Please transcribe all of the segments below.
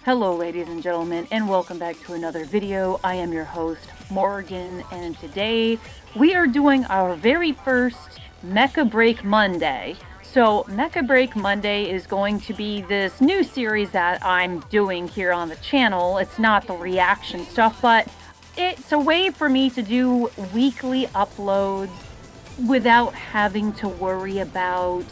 Hello ladies and gentlemen, and welcome back to another video. I am your host, Morgan, and today we are doing our very first Mechabreak Monday. So Mechabreak Monday is going to be this new series that I'm doing here on the channel. It's not the reaction stuff, but it's a way for me to do weekly uploads without having to worry about,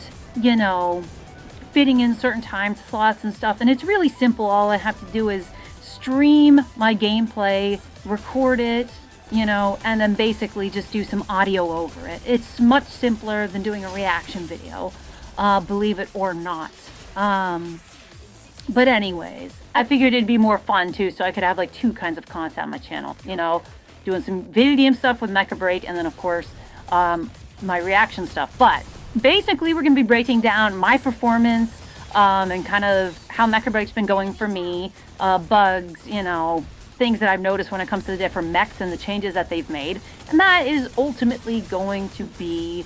fitting in certain time slots and stuff. And it's really simple. All I have to do is stream my gameplay, record it, and then basically just do some audio over it. It's much simpler than doing a reaction video, believe it or not. But anyways, I figured it'd be more fun too, so I could have like two kinds of content on my channel, doing some video game stuff with Mechabreak, and then of course my reaction stuff. But basically, we're going to be breaking down my performance and kind of how Mechabreak's been going for me, bugs, things that I've noticed when it comes to the different mechs and the changes that they've made. And that is ultimately going to be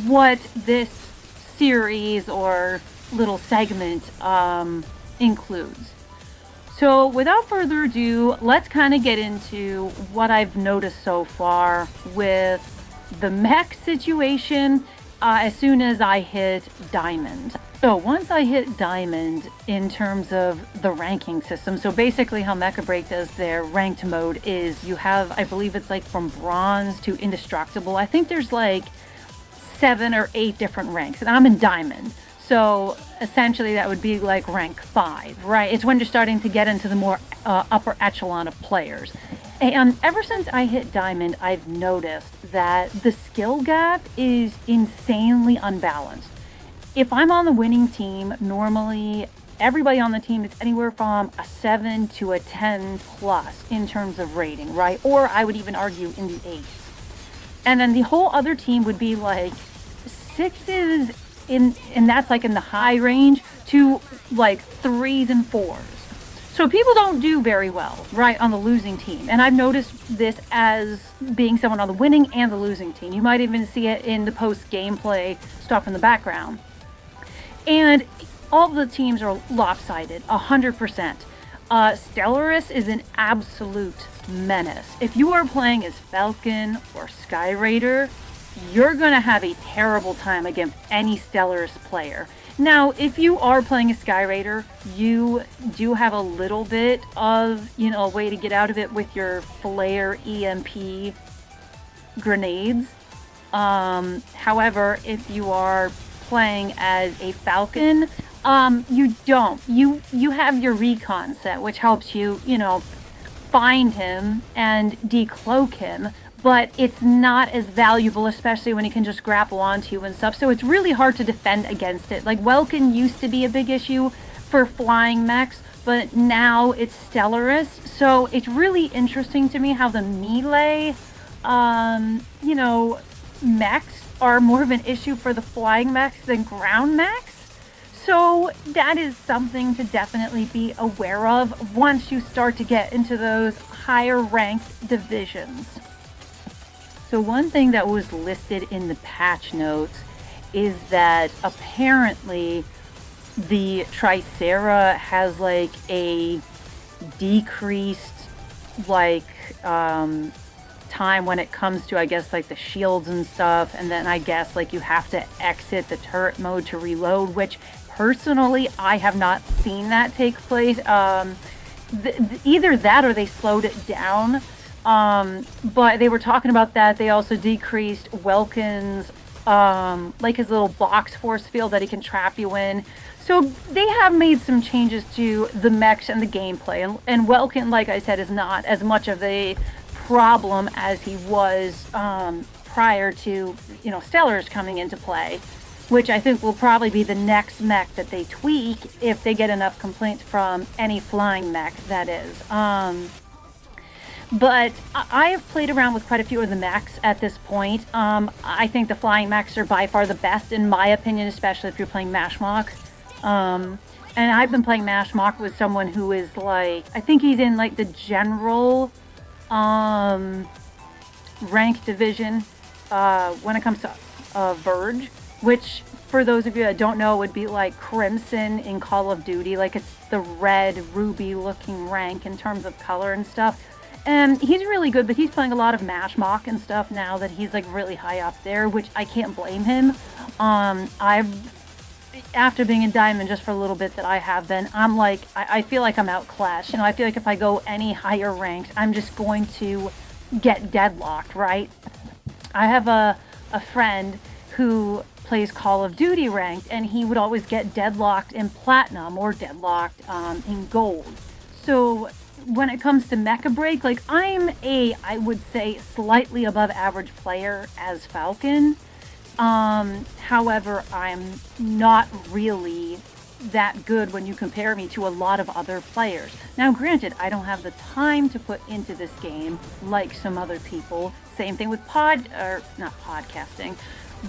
what this series or little segment includes. So without further ado, let's kind of get into what I've noticed so far with the mech situation as soon as I hit Diamond. So once I hit Diamond in terms of the ranking system, so basically how Mechabreak does their ranked mode is you have, I believe it's like from bronze to indestructible. I think there's like 7 or 8 different ranks, and I'm in Diamond. So essentially that would be like rank 5, right? It's when you're starting to get into the more upper echelon of players. And ever since I hit Diamond, I've noticed that the skill gap is insanely unbalanced. If I'm on the winning team, normally everybody on the team is anywhere from a 7 to a 10 plus in terms of rating, right? Or I would even argue in the 8s. And then the whole other team would be like 6s and that's like in the high range to like 3s and 4s. So people don't do very well, right, on the losing team. And I've noticed this as being someone on the winning and the losing team. You might even see it in the post gameplay stuff in the background. And all the teams are lopsided, 100%. Stellaris is an absolute menace. If you are playing as Falcon or Sky Raider, you're going to have a terrible time against any Stellaris player. Now, if you are playing a Sky Raider, you do have a little bit of, a way to get out of it with your flare EMP grenades. However, if you are playing as a Falcon, you don't. You have your recon set, which helps you, find him and decloak him. But it's not as valuable, especially when he can just grapple onto you and stuff. So it's really hard to defend against it. Like, Welkin used to be a big issue for flying mechs, but now it's Stellaris. So it's really interesting to me how the melee, mechs are more of an issue for the flying mechs than ground mechs. So that is something to definitely be aware of once you start to get into those higher ranked divisions. So one thing that was listed in the patch notes is that apparently the Tricera has like a decreased time when it comes to, I guess, like the shields and stuff. And then I guess like you have to exit the turret mode to reload, which personally I have not seen that take place. Either that or they slowed it down. But they were talking about that. They also decreased Welkin's, like his little box force field that he can trap you in. So they have made some changes to the mechs and the gameplay. And Welkin, like I said, is not as much of a problem as he was prior to, Stellaris coming into play, which I think will probably be the next mech that they tweak if they get enough complaints from any flying mech, that is. But I have played around with quite a few of the mechs at this point. I think the flying mechs are by far the best, in my opinion, especially if you're playing Mashmock. And I've been playing Mashmock with someone who is like, I think he's in like the general rank division when it comes to Verge, which for those of you that don't know, it would be like Crimson in Call of Duty. Like it's the red ruby looking rank in terms of color and stuff. And he's really good, but he's playing a lot of Mashmock and stuff now that he's like really high up there, which I can't blame him. After being in Diamond just for a little bit that I have been, I'm like, I feel like I'm outclassed. I feel like if I go any higher ranked, I'm just going to get deadlocked, right? I have a friend who plays Call of Duty ranked, and he would always get deadlocked in Platinum or deadlocked in Gold. So when it comes to Mechabreak, like I'm I would say, slightly above average player as Falcon. However, I'm not really that good when you compare me to a lot of other players. Now, granted, I don't have the time to put into this game like some other people. Same thing with not podcasting,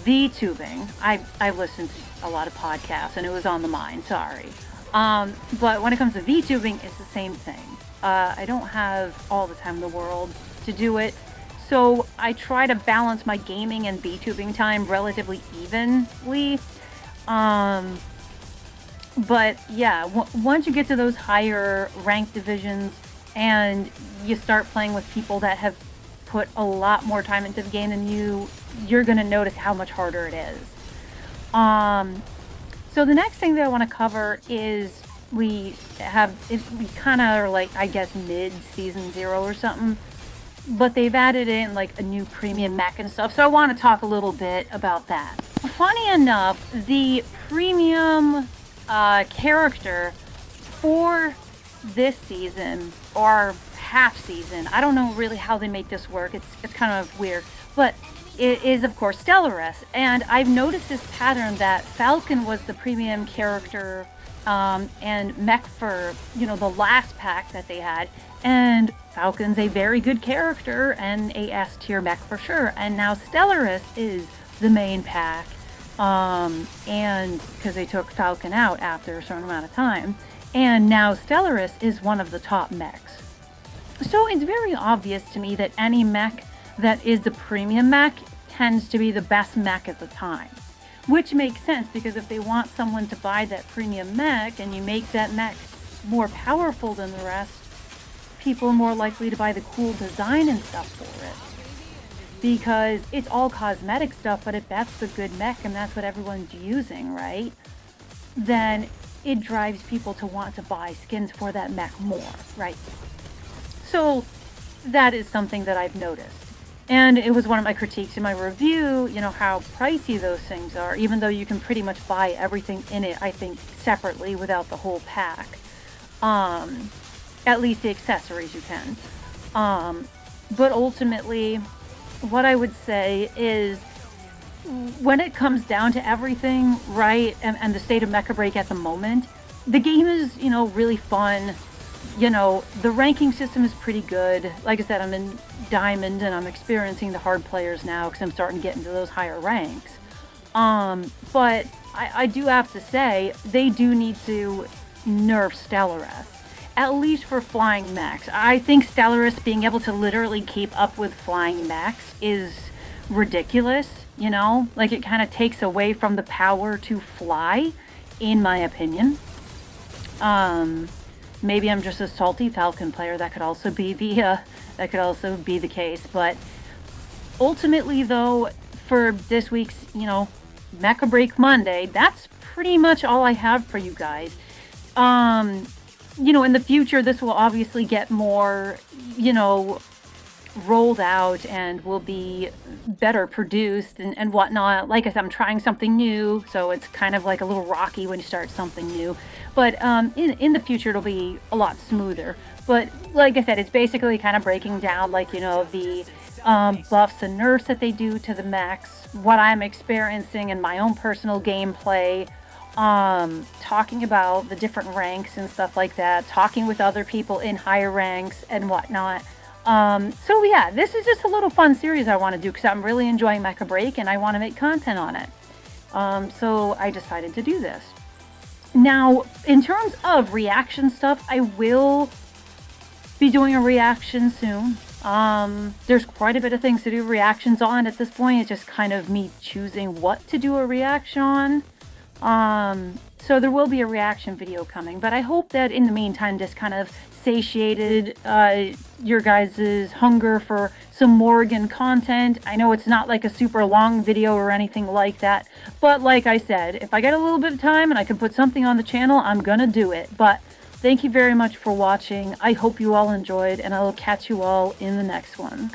VTubing. I've listened to a lot of podcasts and it was on the mind, sorry. But when it comes to VTubing, it's the same thing. I don't have all the time in the world to do it. So I try to balance my gaming and VTubing time relatively evenly. But yeah, once you get to those higher ranked divisions and you start playing with people that have put a lot more time into the game than you're going to notice how much harder it is. So the next thing that I want to cover is we kind of are like, I guess, mid-season 0 or something. But they've added in like a new premium mech and stuff. So I want to talk a little bit about that. Funny enough, the premium character for this season or half season, I don't know really how they make this work. It's kind of weird, but it is of course Stellaris. And I've noticed this pattern that Falcon was the premium character and mech for the last pack that they had, and Falcon's a very good character and a S tier mech for sure. And now Stellaris is the main pack. And because they took Falcon out after a certain amount of time, and now Stellaris is one of the top mechs. So it's very obvious to me that any mech that is the premium mech tends to be the best mech at the time, which makes sense because if they want someone to buy that premium mech and you make that mech more powerful than the rest, people are more likely to buy the cool design and stuff for it. Because it's all cosmetic stuff, but if that's the good mech and that's what everyone's using, right? Then it drives people to want to buy skins for that mech more, right? So that is something that I've noticed. And it was one of my critiques in my review, how pricey those things are, even though you can pretty much buy everything in it, I think, separately without the whole pack. At least the accessories you can. But ultimately, what I would say is when it comes down to everything, right, and the state of Mechabreak at the moment, the game is, really fun. The ranking system is pretty good. Like I said, I'm in Diamond and I'm experiencing the hard players now because I'm starting to get into those higher ranks. But I do have to say, they do need to nerf Stellaris. At least for flying mechs. I think Stellaris being able to literally keep up with flying mechs is ridiculous, Like it kind of takes away from the power to fly, in my opinion. Maybe I'm just a salty Falcon player. That could also be the case. But ultimately, though, for this week's, Mechabreak Monday, that's pretty much all I have for you guys. In the future, this will obviously get more, rolled out and will be better produced and whatnot. Like I said, I'm trying something new, so it's kind of like a little rocky when you start something new. But in the future, it'll be a lot smoother. But like I said, it's basically kind of breaking down, the buffs and nerfs that they do to the mechs, what I'm experiencing in my own personal gameplay, talking about the different ranks and stuff like that, talking with other people in higher ranks and whatnot. So yeah, this is just a little fun series I want to do because I'm really enjoying Mechabreak and I want to make content on it. So I decided to do this. Now, in terms of reaction stuff, I will be doing a reaction soon. There's quite a bit of things to do reactions on at this point. It's just kind of me choosing what to do a reaction on. So there will be a reaction video coming, but I hope that in the meantime this kind of satiated your guys' hunger for some Morgan content. I know it's not like a super long video or anything like that, but like I said, if I get a little bit of time and I can put something on the channel, I'm gonna do it. But thank you very much for watching. I hope you all enjoyed, and I will catch you all in the next one.